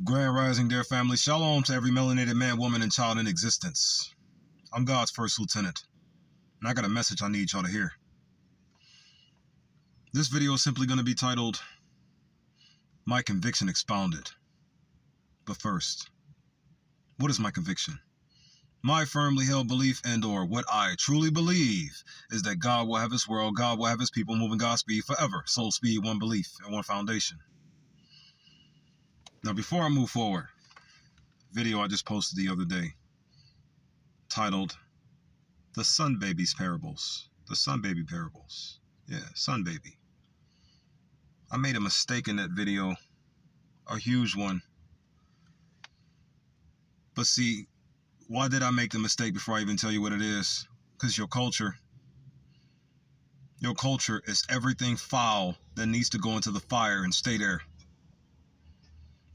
Grand Rising, dear family. Shalom to every melanated man, woman, and child in existence. I'm God's first lieutenant, and I got a message I need y'all to hear. This video is simply going to be titled, My Conviction Expounded. But first, what is my conviction? My firmly held belief and/or what I truly believe is that God will have his world, God will have his people moving Godspeed forever. Soul speed, one belief, and one foundation. Now, before I move forward, video I just posted the other day titled The Sun Baby's Parables. The Sun Baby Parables. Yeah, Sun Baby. I made a mistake in that video, a huge one. But see, why did I make the mistake before I even tell you what it is? Because your culture is everything foul that needs to go into the fire and stay there.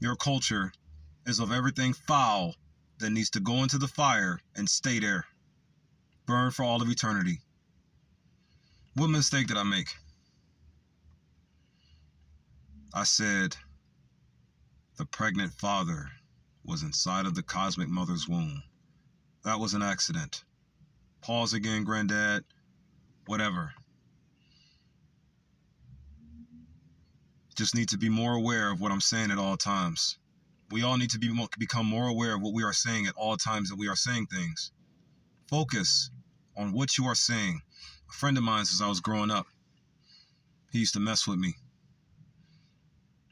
Your culture is of everything foul that needs to go into the fire and stay there. Burn for all of eternity. What mistake did I make? I said the pregnant father was inside of the cosmic mother's womb. That was an accident. Pause again, granddad. Whatever. Just need to be more aware of what I'm saying at all times. We all need to become more aware of what we are saying at all times that we are saying things. Focus on what you are saying. A friend of mine, as I was growing up, he used to mess with me.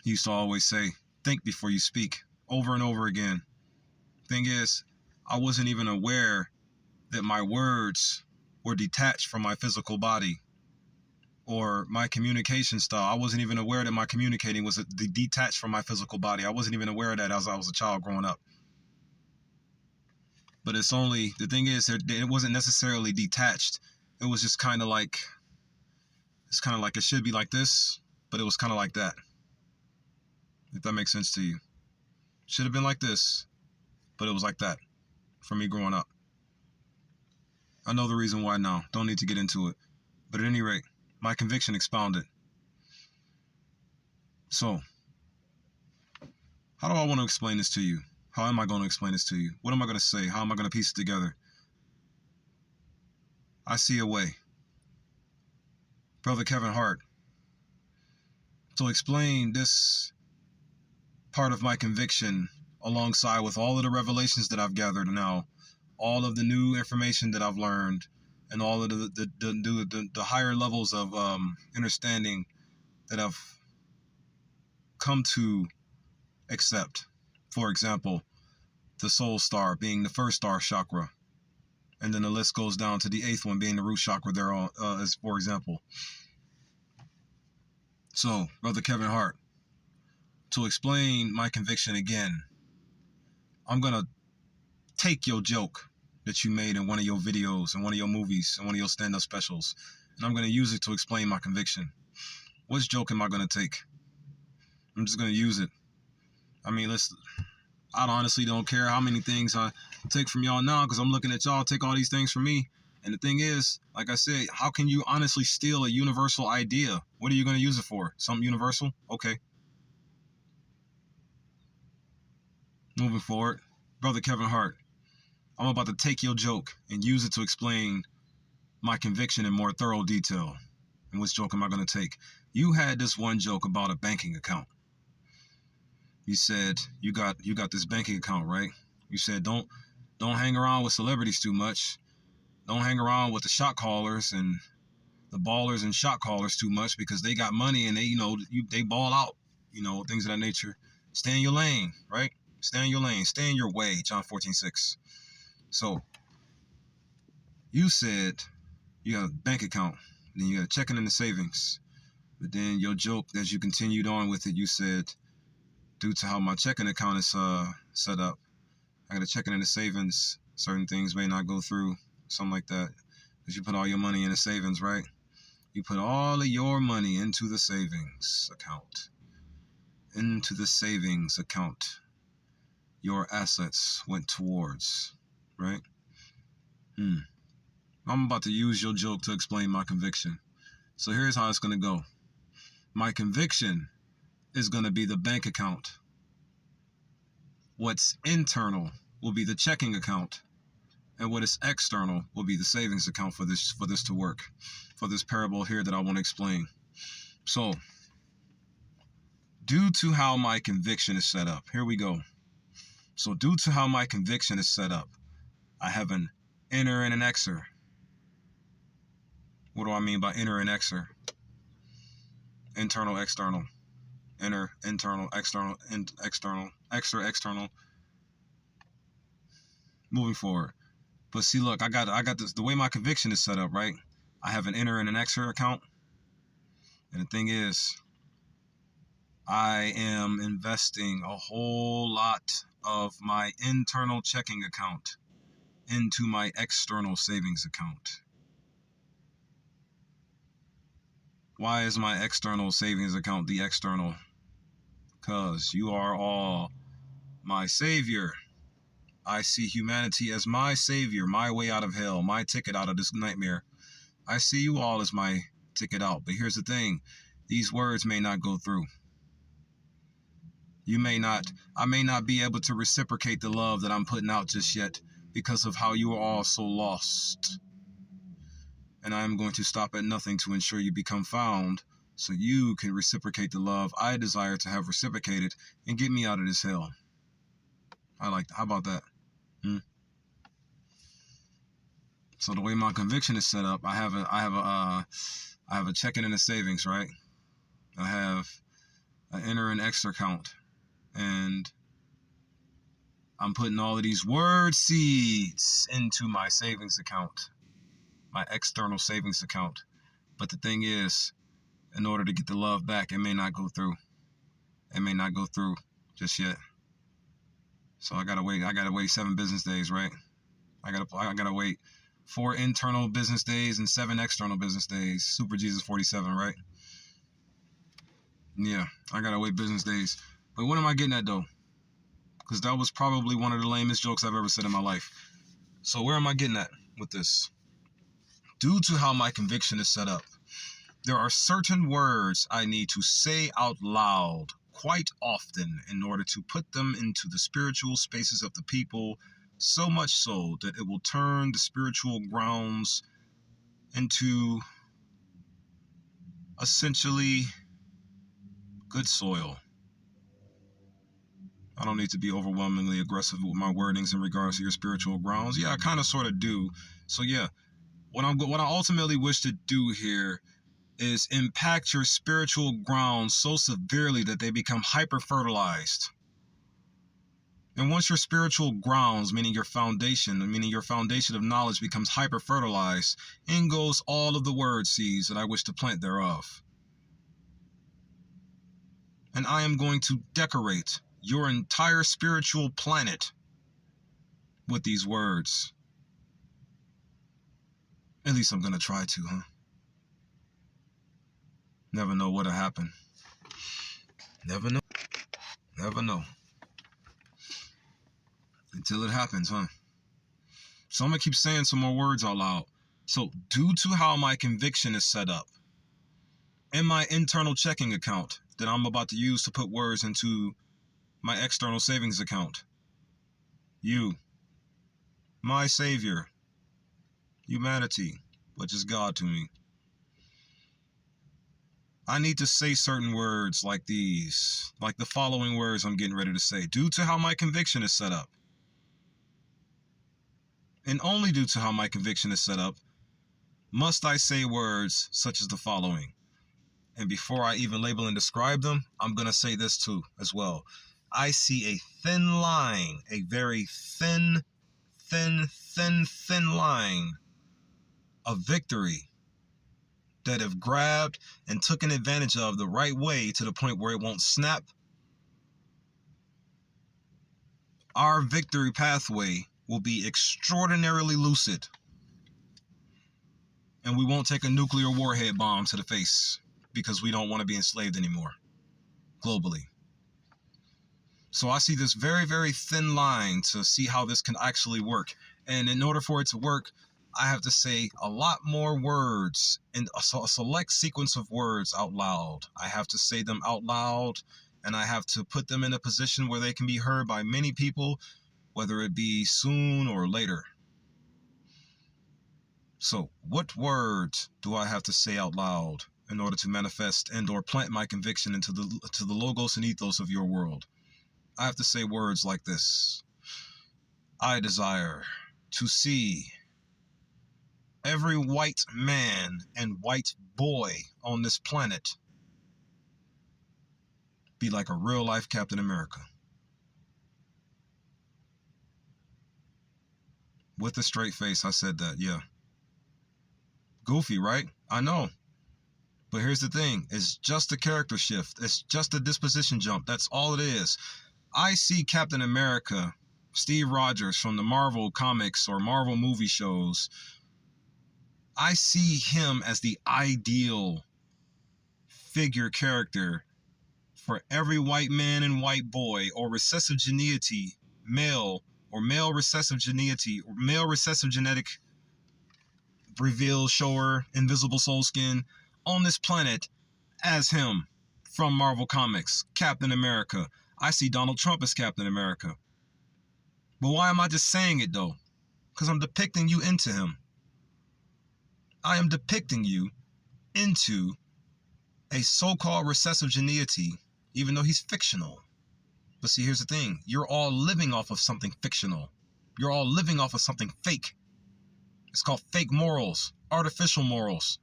He used to always say, think before you speak, over and over again. Thing is, I wasn't even aware that my words were detached from my physical body or my communication style. I wasn't even aware that my communicating was detached from my physical body. I wasn't even aware of that as I was a child growing up. But it's only, the thing is, it wasn't necessarily detached. It was just kind of like, it's kind of like it should be like this, but it was kind of like that. If that makes sense to you. Should have been like this, but it was like that for me growing up. I know the reason why now. Don't need to get into it. But at any rate, my conviction expounded. So, how do I want to explain this to you? How am I going to explain this to you? What am I going to say? How am I going to piece it together? I see a way. Brother Kevin Hart, to explain this part of my conviction alongside with all of the revelations that I've gathered now, all of the new information that I've learned, and all of the higher levels of understanding that I've come to accept. For example, the soul star being the first star chakra, and then the list goes down to the eighth one being the root chakra there, as for example. So, Brother Kevin Hart, to explain my conviction again, I'm going to take your joke that you made in one of your videos, in one of your movies, in one of your stand-up specials, and I'm going to use it to explain my conviction. Which joke am I going to take? I'm just going to use it. I mean, I honestly don't care how many things I take from y'all now, because I'm looking at y'all take all these things from me. And the thing is, like I said, how can you honestly steal a universal idea? What are you going to use it for? Something universal? Okay. Moving forward, Brother Kevin Hart, I'm about to take your joke and use it to explain my conviction in more thorough detail. And which joke am I going to take? You had this one joke about a banking account. You said you got this banking account, right? You said don't hang around with celebrities too much. Don't hang around with the shot callers and the ballers and shot callers too much, because they got money and they ball out, things of that nature. Stay in your lane, right? Stay in your lane. Stay in your way, John 14:6. So, you said you got a bank account, then you got a checking and the savings. But then your joke, as you continued on with it, you said, due to how my checking account is set up, I got a checking and the savings. Certain things may not go through, something like that. Because you put all your money in the savings, right? You put all of your money into the savings account. Into the savings account. Your assets went towards, right? I'm about to use your joke to explain my conviction. So here's how it's going to go. My conviction is going to be the bank account What's internal will be the checking account, and what is external will be the savings account for this to work, for this parable here that I want to explain. So, due to how my conviction is set up, here we go. So, due to how my conviction is set up, I have an inner and an exer. What do I mean by inner and exer? Internal, external. Inner, internal, external, external, extra, external. Moving forward. But see, look, I got this. The way my conviction is set up, right? I have an inner and an extra account. And the thing is, I am investing a whole lot of my internal checking account into my external savings account. Why is my external savings account the external? Because you are all my savior. I see humanity as my savior, my way out of hell, my ticket out of this nightmare. I see you all as my ticket out. But here's the thing. These words may not go through. I may not be able to reciprocate the love that I'm putting out just yet because of how you are all so lost. And I am going to stop at nothing to ensure you become found so you can reciprocate the love I desire to have reciprocated and get me out of this hell. How about that? So the way my conviction is set up, I have a checking and a savings, right? I have an inner and extra account, and I'm putting all of these word seeds into my savings account, my external savings account. But the thing is, in order to get the love back, it may not go through. It may not go through just yet. So I gotta wait 7 business days, right? I gotta wait 4 internal business days and 7 external business days. Super Jesus 47, right? Yeah, I gotta wait business days. But what am I getting at though? Because that was probably one of the lamest jokes I've ever said in my life. So where am I getting at with this? Due to how my conviction is set up, there are certain words I need to say out loud quite often in order to put them into the spiritual spaces of the people, so much so that it will turn the spiritual grounds into essentially good soil. I don't need to be overwhelmingly aggressive with my wordings in regards to your spiritual grounds. Yeah, I kind of sort of do. So yeah, what I ultimately wish to do here is impact your spiritual grounds so severely that they become hyper-fertilized. And once your spiritual grounds, meaning your foundation of knowledge becomes hyper-fertilized, in goes all of the word seeds that I wish to plant thereof. And I am going to decorate your entire spiritual planet with these words. At least I'm going to try to, huh? Never know what'll happen. Never know. Never know. Until it happens, huh? So I'm going to keep saying some more words out loud. So, due to how my conviction is set up, in my internal checking account that I'm about to use to put words into my external savings account, you, my savior, humanity, which is God to me, I need to say certain words like these, like the following words I'm getting ready to say. Due to how my conviction is set up, and only due to how my conviction is set up, must I say words such as the following. And before I even label and describe them, I'm going to say this too as well. I see a thin line, a very thin line of victory that if grabbed and taken advantage of the right way to the point where it won't snap, our victory pathway will be extraordinarily lucid. And we won't take a nuclear warhead bomb to the face because we don't want to be enslaved anymore globally. So I see this very, very thin line to see how this can actually work. And in order for it to work, I have to say a lot more words in a select sequence of words out loud. I have to say them out loud and I have to put them in a position where they can be heard by many people, whether it be soon or later. So, what words do I have to say out loud in order to manifest and or plant my conviction into the logos and ethos of your world? I have to say words like this. I desire to see every white man and white boy on this planet be like a real life Captain America. With a straight face, I said that, yeah. Goofy, right? I know. But here's the thing. It's just a character shift. It's just a disposition jump. That's all it is. I see Captain America, Steve Rogers from the Marvel comics or Marvel movie shows. I see him as the ideal figure character for every white man and white boy or recessive geneity male or male recessive geneity or male recessive genetic reveal shower invisible soul skin on this planet as him from Marvel Comics, Captain America. I see Donald Trump as Captain America. But why am I just saying it though? Because I'm depicting you into him. I am depicting you into a so-called recessive geneity, even though he's fictional. But see, here's the thing. You're all living off of something fictional. You're all living off of something fake. It's called fake morals, artificial morals,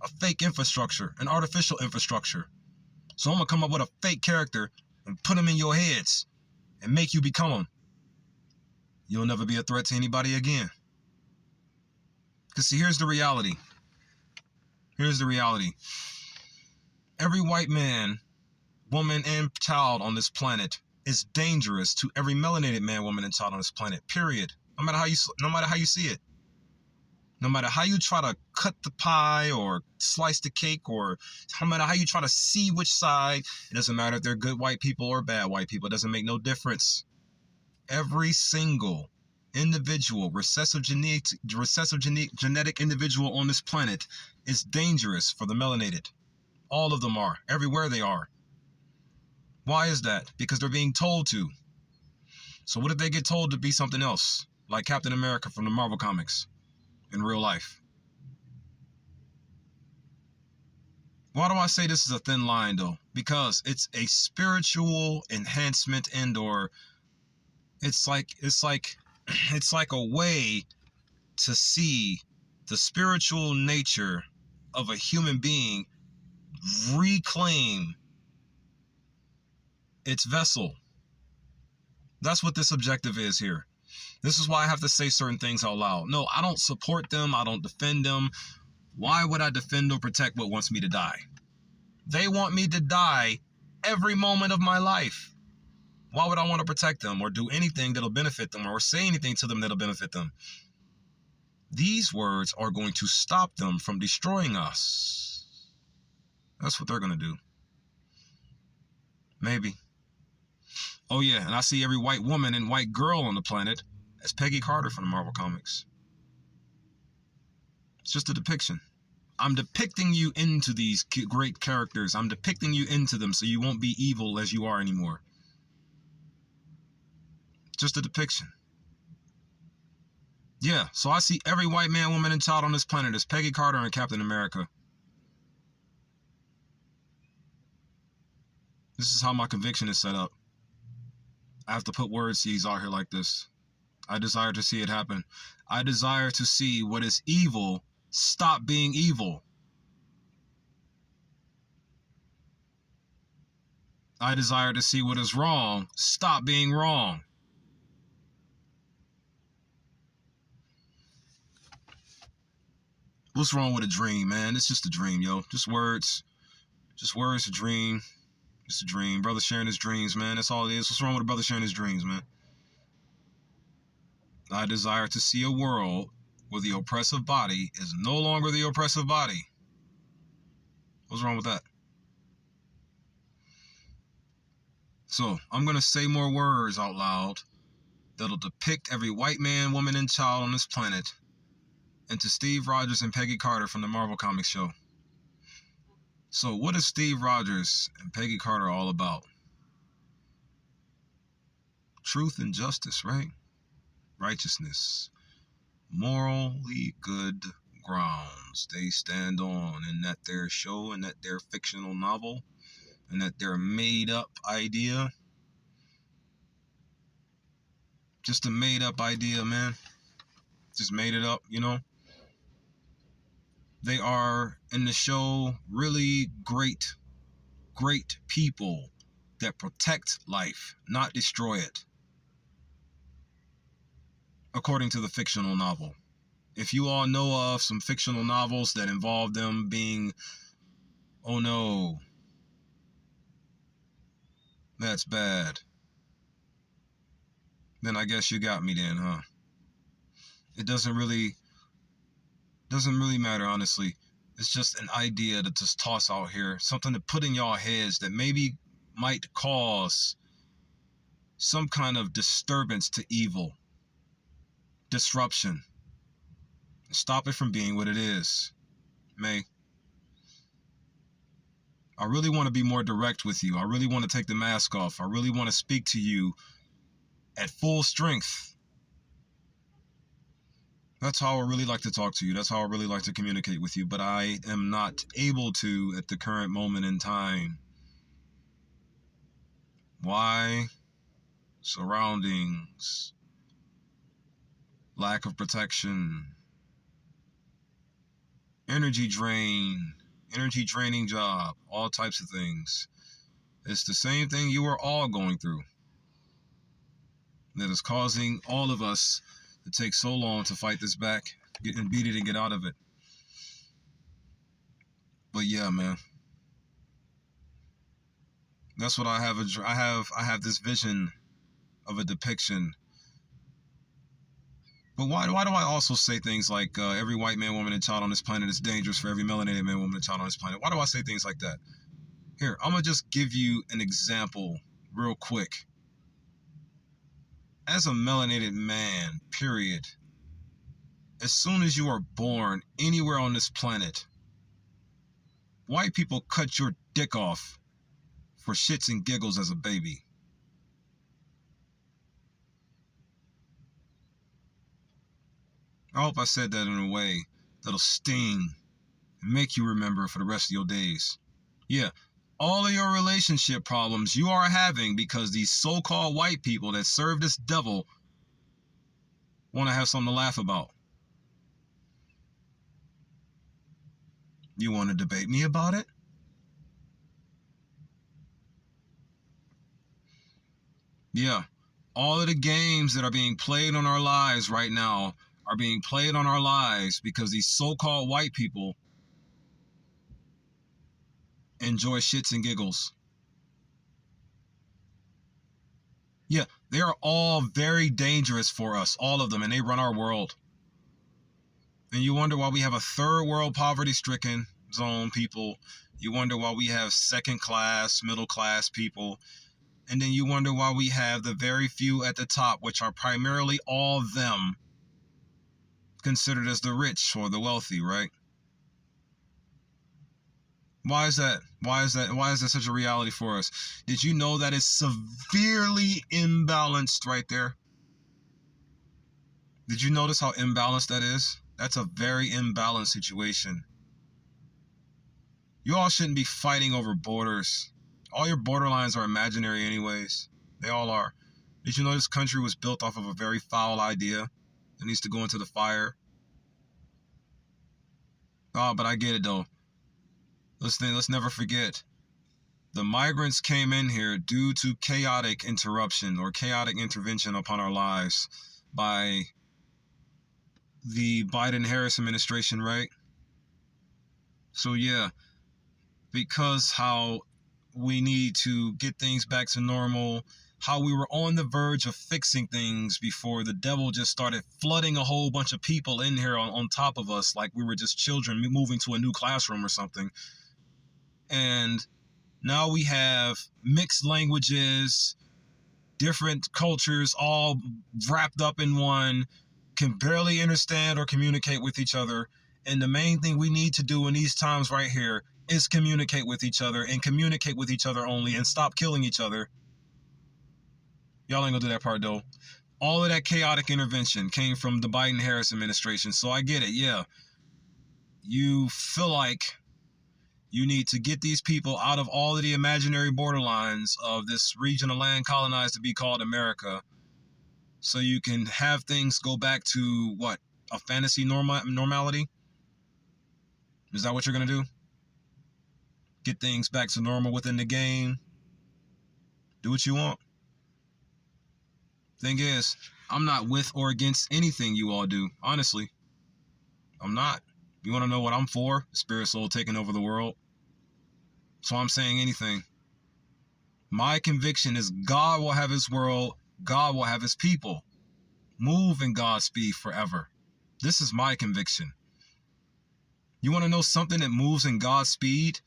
a fake infrastructure, an artificial infrastructure. So I'm going to come up with a fake character and put him in your heads and make you become him. You'll never be a threat to anybody again. Because see, here's the reality. Here's the reality. Every white man, woman, and child on this planet is dangerous to every melanated man, woman, and child on this planet, period. No matter how you see it. No matter how you try to cut the pie or slice the cake, or no matter how you try to see which side, it doesn't matter if they're good white people or bad white people. It doesn't make no difference. Every single individual, recessive genetic individual on this planet is dangerous for the melanated. All of them are. Everywhere they are. Why is that? Because they're being told to. So what if they get told to be something else? Like Captain America from the Marvel comics in real life. Why do I say this is a thin line though? Because it's a spiritual enhancement and or it's like a way to see the spiritual nature of a human being reclaim its vessel. That's what this objective is here. This is why I have to say certain things out loud. No, I don't support them. I don't defend them. Why would I defend or protect what wants me to die? They want me to die every moment of my life. Why would I want to protect them or do anything that'll benefit them or say anything to them that'll benefit them? These words are going to stop them from destroying us. That's what they're going to do. Maybe. Oh yeah, and I see every white woman and white girl on the planet as Peggy Carter from the Marvel Comics. It's just a depiction. I'm depicting you into these great characters. I'm depicting you into them so you won't be evil as you are anymore. Just a depiction. Yeah, so I see every white man, woman, and child on this planet as Peggy Carter and Captain America. This is how my conviction is set up. I have to put word seeds out here like this. I desire to see it happen. I desire to see what is evil stop being evil. I desire to see what is wrong stop being wrong. What's wrong with a dream, man? It's just a dream, yo. Just words. Just words, a dream. Just a dream. Brother sharing his dreams, man. That's all it is. What's wrong with a brother sharing his dreams, man? I desire to see a world where the oppressive body is no longer the oppressive body. What's wrong with that? So, I'm going to say more words out loud that'll depict every white man, woman, and child on this planet into Steve Rogers and Peggy Carter from the Marvel Comics show. So what is Steve Rogers and Peggy Carter all about? Truth and justice, right? Righteousness. Morally good grounds they stand on in that their show and that their fictional novel and that their made up idea. Just a made up idea, man. Just made it up, you know. They are in the show really great people that protect life, not destroy it, according to the fictional novel. If you all know of some fictional novels that involve them being, oh no, that's bad, then I guess you got me then, huh? It doesn't really matter, honestly. It's just an idea to just toss out here, something to put in y'all heads that maybe might cause some kind of disturbance to evil, disruption. Stop it from being what it is. May, I really want to be more direct with you. I really want to take the mask off. I really want to speak to you at full strength. That's how I really like to talk to you. That's how I really like to communicate with you. But I am not able to at the current moment in time. Why? Surroundings, lack of protection, energy draining job, all types of things. It's the same thing you are all going through that is causing all of us to take so long to fight this back, get and beat it and get out of it. But yeah, man, that's what I have. I have this vision of a depiction. But why do I also say things like every white man, woman, and child on this planet is dangerous for every melanated man, woman, and child on this planet? Why do I say things like that? Here, I'm going to just give you an example real quick. As a melanated man, period, as soon as you are born anywhere on this planet, white people cut your dick off for shits and giggles as a baby. I hope I said that in a way that'll sting and make you remember for the rest of your days. Yeah, all of your relationship problems you are having because these so-called white people that serve this devil want to have something to laugh about. You want to debate me about it? Yeah, all of the games that are being played on our lives right now are being played on our lives because these so-called white people enjoy shits and giggles. Yeah, they are all very dangerous for us, all of them, and they run our world. And you wonder why we have a third world poverty-stricken zone people. You wonder why we have second class, middle class people. And then you wonder why we have the very few at the top, which are primarily all them, considered as the rich or the wealthy, right? Why is that? Why is that such a reality for us? Did you know that it's severely imbalanced right there? Did you notice how imbalanced that is? That's a very imbalanced situation. You all shouldn't be fighting over borders. All your borderlines are imaginary anyways. They all are. Did you know this country was built off of a very foul idea that needs to go into the fire? Oh, but I get it though. Let's never forget. The migrants came in here due to chaotic interruption or chaotic intervention upon our lives by the Biden-Harris administration, right? So yeah, because how we need to get things back to normal, how we were on the verge of fixing things before the devil just started flooding a whole bunch of people in here on top of us like we were just children moving to a new classroom or something. And now we have mixed languages, different cultures all wrapped up in one, can barely understand or communicate with each other. And the main thing we need to do in these times right here is communicate with each other and communicate with each other only and stop killing each other. Y'all ain't gonna do that part though. All of that chaotic intervention came from the Biden-Harris administration. So I get it. Yeah. You feel like you need to get these people out of all of the imaginary borderlines of this region of land colonized to be called America, so you can have things go back to what? A fantasy normality? Is that what you're going to do? Get things back to normal within the game? Do what you want? Thing is, I'm not with or against anything you all do. Honestly, I'm not. You want to know what I'm for? Spirit soul taking over the world. So I'm saying anything. My conviction is God will have his world. God will have his people. Move in God's speed forever. This is my conviction. You want to know something that moves in God's speed?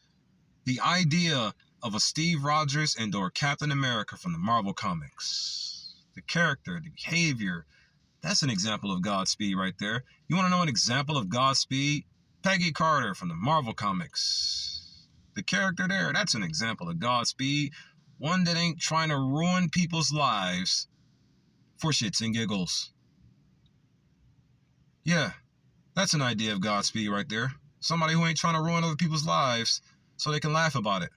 The idea of a Steve Rogers and or Captain America from the Marvel Comics. The character, the behavior, that's an example of God's speed right there. You want to know an example of God's speed? Peggy Carter from the Marvel Comics. The character there, that's an example of God's speed. One that ain't trying to ruin people's lives for shits and giggles. Yeah, that's an idea of Godspeed right there. Somebody who ain't trying to ruin other people's lives so they can laugh about it.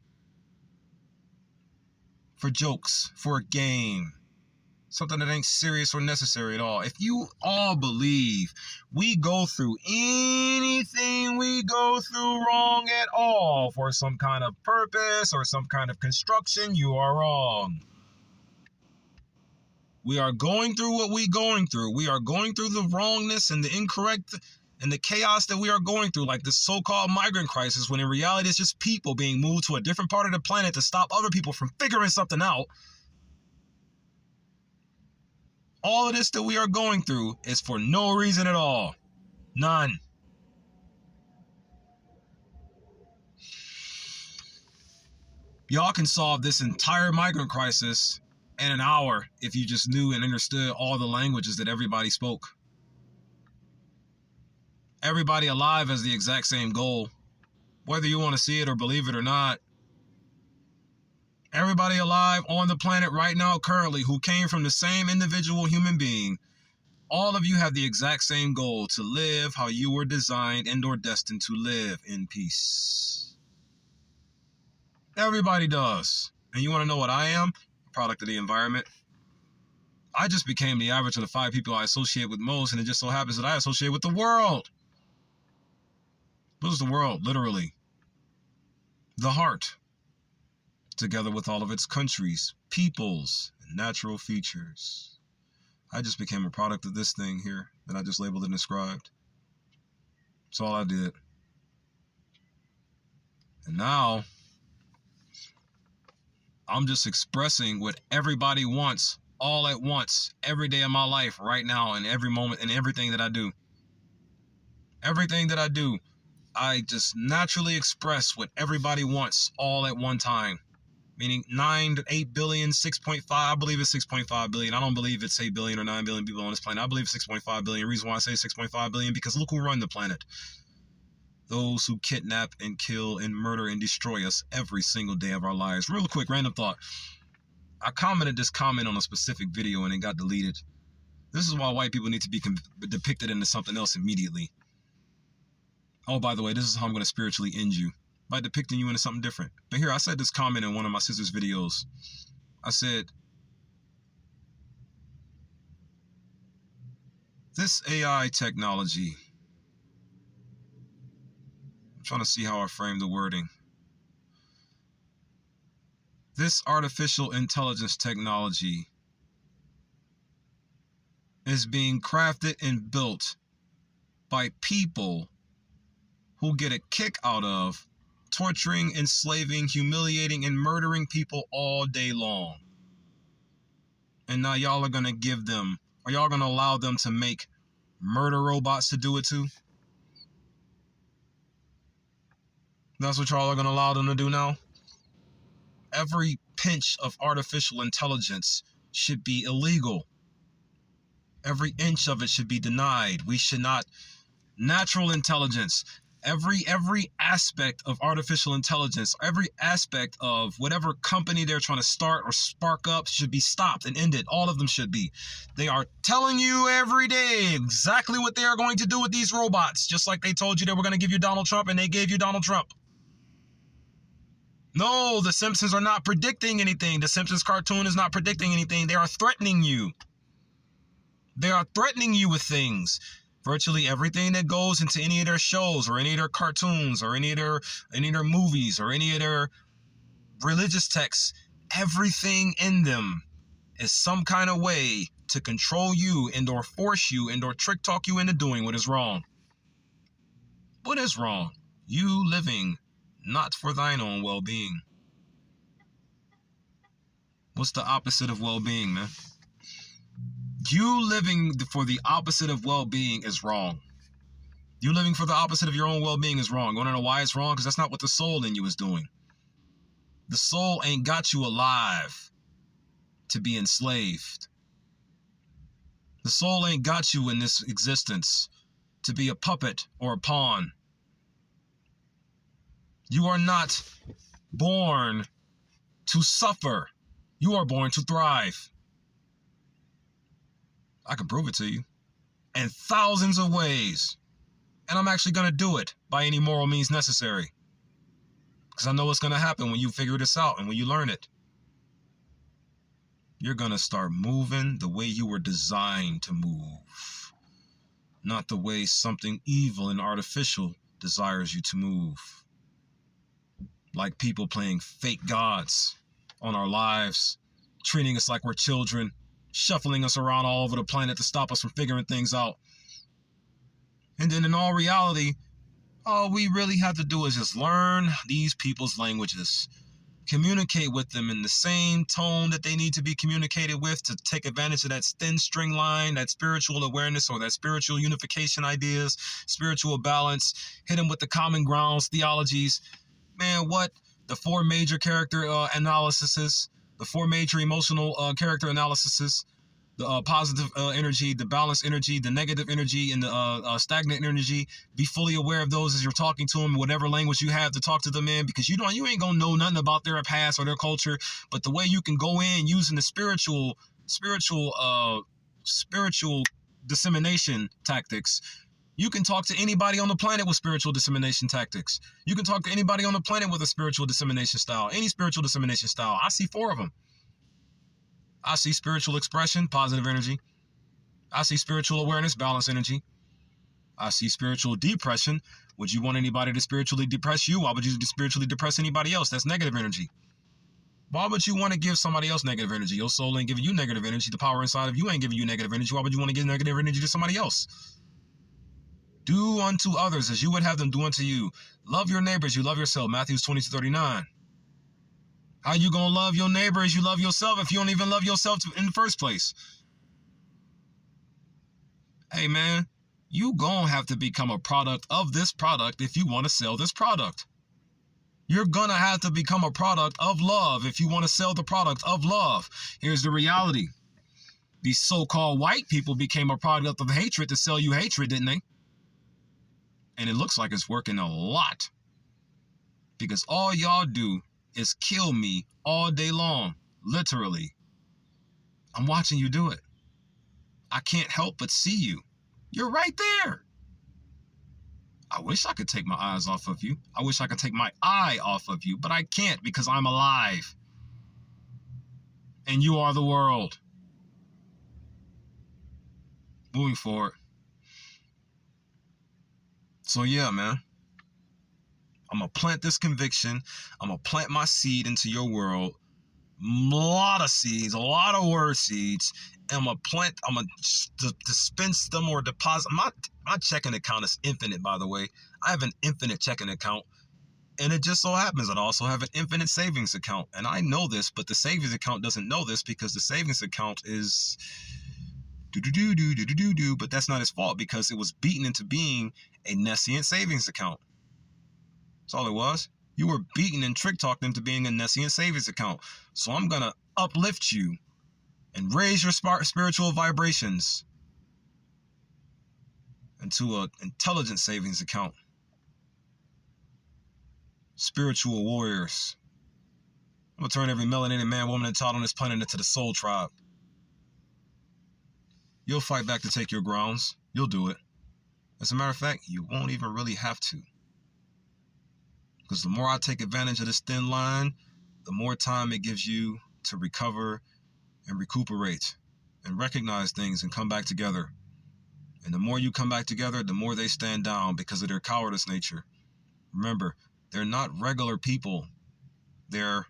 For jokes, for a game. Something that ain't serious or necessary at all. If you all believe we go through anything we go through wrong at all for some kind of purpose or some kind of construction, you are wrong. We are going through what we're going through. We are going through the wrongness and the incorrect and the chaos that we are going through, like this so-called migrant crisis, when in reality it's just people being moved to a different part of the planet to stop other people from figuring something out. All of this that we are going through is for no reason at all. None. Y'all can solve this entire migrant crisis in an hour if you just knew and understood all the languages that everybody spoke. Everybody alive has the exact same goal. Whether you want to see it or believe it or not. Everybody alive on the planet right now currently who came from the same individual human being, all of you have the exact same goal: to live how you were designed and or destined to live, in peace. Everybody does. And you want to know what I am? A product of the environment. I just became the average of the 5 people I associate with most, and it just so happens that I associate with the world. What is the world? Literally. The heart. Together with all of its countries, peoples, and natural features. I just became a product of this thing here that I just labeled and described. That's all I did. And now, I'm just expressing what everybody wants all at once, every day of my life, right now, in every moment, and everything that I do. Everything that I do, I just naturally express what everybody wants all at one time. Meaning 9 to 8 billion, 6.5, I believe it's 6.5 billion. I don't believe it's 8 billion or 9 billion people on this planet. I believe 6.5 billion. The reason why I say 6.5 billion, because look who run the planet. Those who kidnap and kill and murder and destroy us every single day of our lives. Real quick, random thought. I commented this comment on a specific video and it got deleted. This is why white people need to be depicted into something else immediately. Oh, by the way, this is how I'm going to spiritually end you. By depicting you into something different. But here, I said this comment in one of my sister's videos. I said, this AI technology, I'm trying to see how I frame the wording. This artificial intelligence technology is being crafted and built by people who get a kick out of torturing, enslaving, humiliating, and murdering people all day long. And now y'all are going to give them, or y'all going to allow them to make murder robots to do it too? That's what y'all are going to allow them to do now? Every pinch of artificial intelligence should be illegal. Every inch of it should be denied. We should not. Natural intelligence. Every aspect of artificial intelligence, every aspect of whatever company they're trying to start or spark up should be stopped and ended. All of them should be. They are telling you every day exactly what they are going to do with these robots, just like they told you they were going to give you Donald Trump, and they gave you Donald Trump. No, the Simpsons are not predicting anything. The Simpsons cartoon is not predicting anything. They are threatening you. They are threatening you with things. Virtually everything that goes into any of their shows or any of their cartoons or any of their movies or any of their religious texts, everything in them is some kind of way to control you and or force you and or trick talk you into doing what is wrong. What is wrong? You living not for thine own well-being. What's the opposite of well-being, man? You living for the opposite of well-being is wrong. You living for the opposite of your own well-being is wrong. You want to know why it's wrong? Because that's not what the soul in you is doing. The soul ain't got you alive to be enslaved. The soul ain't got you in this existence to be a puppet or a pawn. You are not born to suffer. You are born to thrive. I can prove it to you in thousands of ways. And I'm actually going to do it by any moral means necessary. Because I know what's going to happen when you figure this out and when you learn it. You're going to start moving the way you were designed to move. Not the way something evil and artificial desires you to move. Like people playing fake gods on our lives, treating us like we're children, shuffling us around all over the planet to stop us from figuring things out. And then in all reality, all we really have to do is just learn these people's languages. Communicate with them in the same tone that they need to be communicated with to take advantage of that thin string line, that spiritual awareness or that spiritual unification ideas, spiritual balance. Hit them with the common grounds, theologies. Man, what? The four major character analyses, the four major emotional character analyses. The positive energy, the balanced energy, the negative energy, and the stagnant energy. Be fully aware of those as you're talking to them, whatever language you have to talk to them in, because you ain't gonna know nothing about their past or their culture. But the way you can go in using the spiritual dissemination tactics, you can talk to anybody on the planet with spiritual dissemination tactics. You can talk to anybody on the planet with a spiritual dissemination style, any spiritual dissemination style. I see 4 of them. I see spiritual expression, positive energy. I see spiritual awareness, balanced energy. I see spiritual depression. Would you want anybody to spiritually depress you? Why would you spiritually depress anybody else? That's negative energy. Why would you want to give somebody else negative energy? Your soul ain't giving you negative energy. The power inside of you ain't giving you negative energy. Why would you want to give negative energy to somebody else? Do unto others as you would have them do unto you. Love your neighbors, you love yourself. Matthew 20-39. How you gonna love your neighbor as you love yourself if you don't even love yourself in the first place? Hey man, you gonna have to become a product of this product if you want to sell this product. You're gonna have to become a product of love if you want to sell the product of love. Here's the reality. These so-called white people became a product of hatred to sell you hatred, didn't they? And it looks like it's working a lot. Because all y'all do is kill me all day long, literally. I'm watching you do it. I can't help but see you. You're right there. I wish I could take my eyes off of you. I wish I could take my eye off of you, but I can't because I'm alive. And you are the world. Moving forward. So yeah, man. I'm going to plant this conviction. I'm going to plant my seed into your world. A lot of seeds, a lot of word seeds. And I'm going to dispense them or deposit. My checking account is infinite, by the way. I have an infinite checking account. And it just so happens that I also have an infinite savings account. And I know this, but the savings account doesn't know this because the savings account is but that's not his fault because it was beaten into being a nescient savings account. That's all it was. You were beaten and trick-talked into being a nescient savings account. So I'm going to uplift you and raise your spiritual vibrations into an intelligent savings account. spiritual warriors. I'm going to turn every melanated man, woman, and child on this planet into the soul tribe. You'll fight back to take your grounds. You'll do it. As a matter of fact, you won't even really have to. Because the more I take advantage of this thin line, the more time it gives you to recover and recuperate and recognize things and come back together. And the more you come back together, the more they stand down because of their cowardice nature. Remember, they're not regular people. They're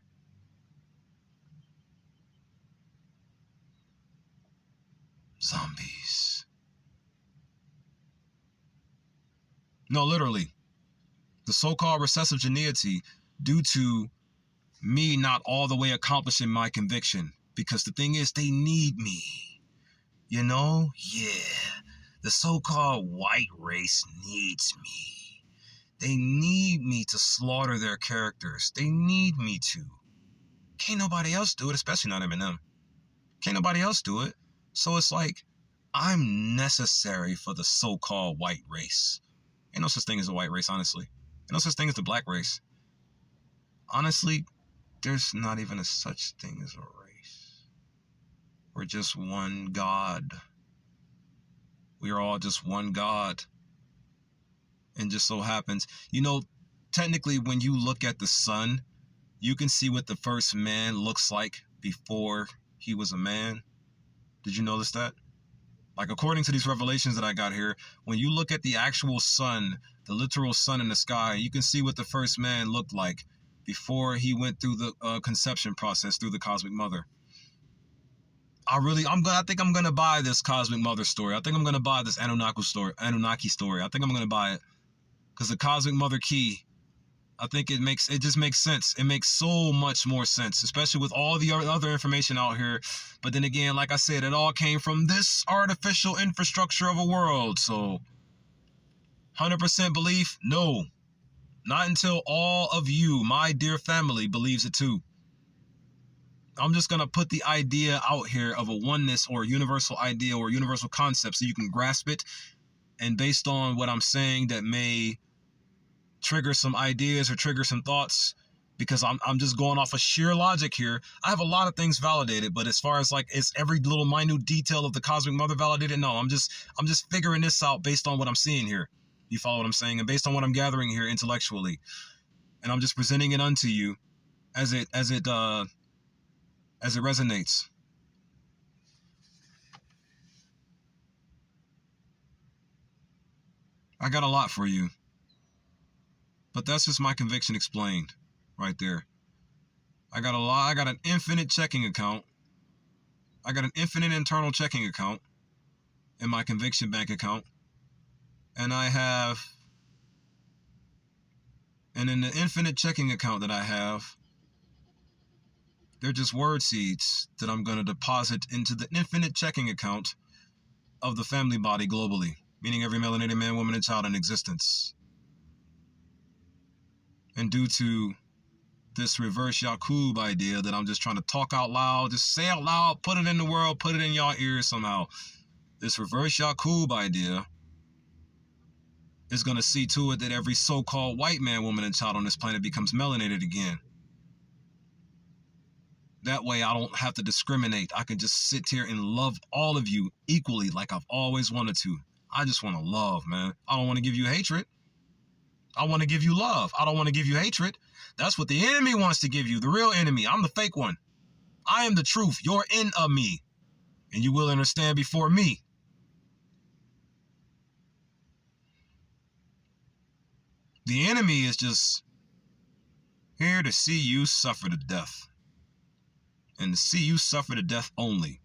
zombies. No, literally. The so-called recessive geneity, due to me not all the way accomplishing my conviction. Because the thing is, they need me. You know? Yeah. The so-called white race needs me. They need me to slaughter their characters. They need me to. Can't nobody else do it, especially not Eminem. Can't nobody else do it. So it's like, I'm necessary for the so-called white race. Ain't no such thing as a white race, honestly. Ain't no such thing as the black race. Honestly, there's not even a such thing as a race. We're just one God. We are all just one God. And just so happens, you know, technically when you look at the sun, you can see what the first man looks like before he was a man. Did you notice that? Like, according to these revelations that I got here, when you look at the actual sun, the literal sun in the sky, you can see what the first man looked like before he went through the conception process through the cosmic mother. I think I'm gonna buy this cosmic mother story. I think I'm gonna buy this Anunnaki story. I think I'm gonna buy it because the cosmic mother key, I think it just makes sense. It makes so much more sense, especially with all the other information out here. But then again, like I said, it all came from this artificial infrastructure of a world. So 100% belief? No, not until all of you, my dear family, believes it too. I'm just going to put the idea out here of a oneness or a universal idea or a universal concept so you can grasp it. And based on what I'm saying that may trigger some ideas or trigger some thoughts, because I'm just going off of sheer logic here. I have a lot of things validated, but as far as like, is every little minute detail of the cosmic mother validated? No, I'm just figuring this out based on what I'm seeing here. You follow what I'm saying? And based on what I'm gathering here intellectually. And I'm just presenting it unto you as it resonates. I got a lot for you. But that's just my conviction explained right there. I got an infinite checking account. I got an infinite internal checking account in my conviction bank account. And in the infinite checking account that I have, they're just word seeds that I'm going to deposit into the infinite checking account of the family body globally, meaning every melanated man, woman, and child in existence. And due to this reverse Yakub idea that I'm just trying to talk out loud, just say out loud, put it in the world, put it in y'all ears somehow. This reverse Yakub idea is going to see to it that every so-called white man, woman, and child on this planet becomes melanated again. That way I don't have to discriminate. I can just sit here and love all of you equally like I've always wanted to. I just want to love, man. I don't want to give you hatred. I want to give you love. I don't want to give you hatred. That's what the enemy wants to give you, the real enemy. I'm the fake one. I am the truth. You're in of me. And you will understand before me. The enemy is just here to see you suffer to death. And to see you suffer to death only.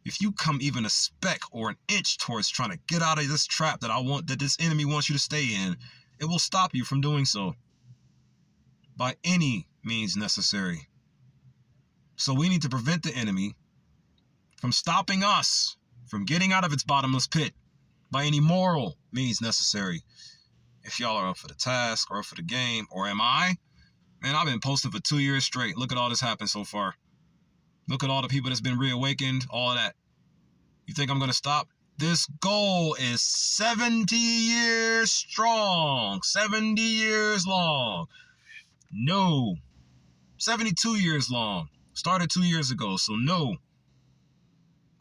If you come even a speck or an inch towards trying to get out of this trap that this enemy wants you to stay in, it will stop you from doing so. By any means necessary. So we need to prevent the enemy from stopping us from getting out of its bottomless pit by any moral means necessary. If y'all are up for the task or up for the game, or am I? Man, I've been posting for 2 years straight. Look at all this happened so far. Look at all the people that's been reawakened, all of that. You think I'm going to stop? This goal is 70 years strong, 70 years long. No, 72 years long. Started 2 years ago, so no.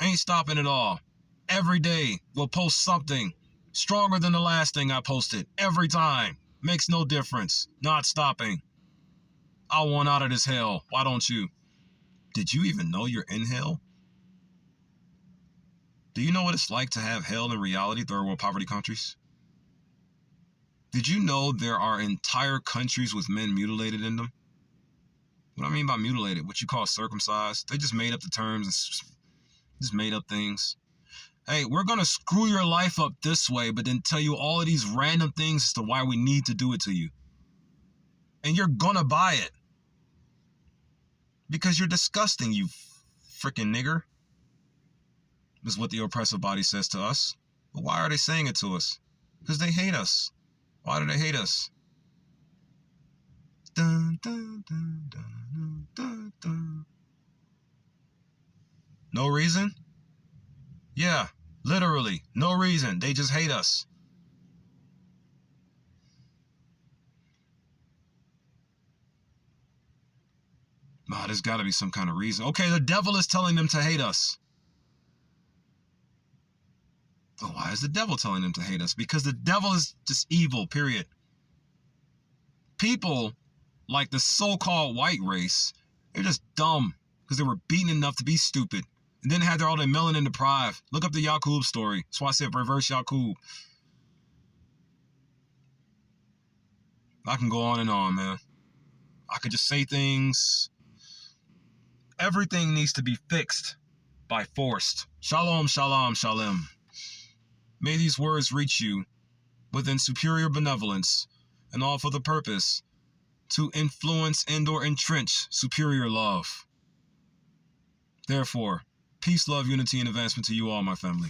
Ain't stopping at all. Every day we'll post something stronger than the last thing I posted. Every time. Makes no difference. Not stopping. I want out of this hell. Why don't you? Did you even know you're in hell? Do you know what it's like to have hell in reality, third world poverty countries? Did you know there are entire countries with men mutilated in them? What I mean by mutilated, what you call circumcised. They just made up the terms and just made up things. Hey, we're going to screw your life up this way, but then tell you all of these random things as to why we need to do it to you. And you're going to buy it. Because you're disgusting, you freaking nigger. Is what the oppressive body says to us. But why are they saying it to us? Because they hate us. Why do they hate us? Dun, dun, dun, dun, dun, dun. No reason? Yeah, literally, no reason. They just hate us. There's got to be some kind of reason. Okay, the devil is telling them to hate us. But why is the devil telling them to hate us? Because the devil is just evil, period. People like the so-called white race, they're just dumb because they were beaten enough to be stupid and then had all their melanin deprived. Look up the Yaqub story. That's why I said reverse Yaqub. I can go on and on, man. I could just say things. Everything needs to be fixed by forced. Shalom, shalom, shalom. May these words reach you within superior benevolence and all for the purpose to influence and/or entrench superior love. Therefore, peace, love, unity, and advancement to you all, my family.